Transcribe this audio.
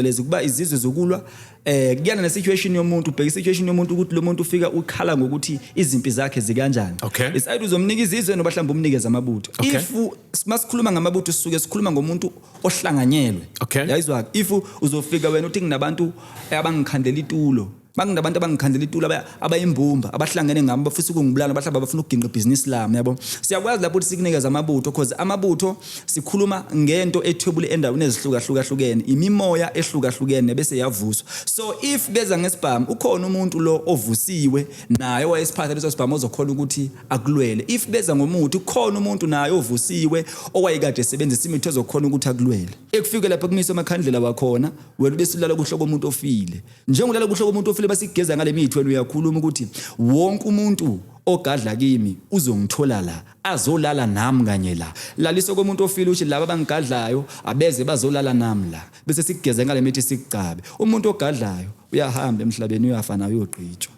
lezi kuba izizwe zokulwa kuyana ne situation yomuntu ubheka situation yomuntu ukuthi lo muntu ufika ukhala ngokuthi izimpi zakhe zikanjani isayidi uzomnika izizwe noba mhlawumbe umnikeza amabutho if masikhuluma ngamabutho sisuke sikhuluma ngomuntu ohlanganyelwe yayizwa if uzofika wena uthi kunabantu abangikhandela itulo bangabantu abangikhandela itulo abayimbumba abahlangene ngami bafisa ukungibulala abahlaba bafuna ukuginqa ibusiness lami yabo siyakwazi lapho ukuthi sikunikeza amabutho because amabutho sikhuluma ngento ethwebule endaweni ezihlukahlukene imimoya ehlukahlukene bese yavuswa so if beza ngesibhamu ukhona umuntu lo ovusiwe naye wayesiphatha leso sibhamu ozokhona ukuthi akulwele if beza ngomuthi ukhona umuntu naye ovusiwe owayekade esebenzisa imithi ezokhona ukuthi akulwele ekufike lapha kumise amakhandlela wakhona wena bese ulala kuhloko umuntu ofile njengolala kuhloko umuntu ofile basigeza ngale mithi wena uyakhuluma ukuthi wonke umuntu ogadla kimi uzongithola la azolala nami kanye la laliso komuntu ofile uthi laba abangigadlayo abeze bazolala nami la bese sigeza ngale mithi sikucabe umuntu ogadlayo uyahamba emhlabeni uyafa nayo uyogqitshwa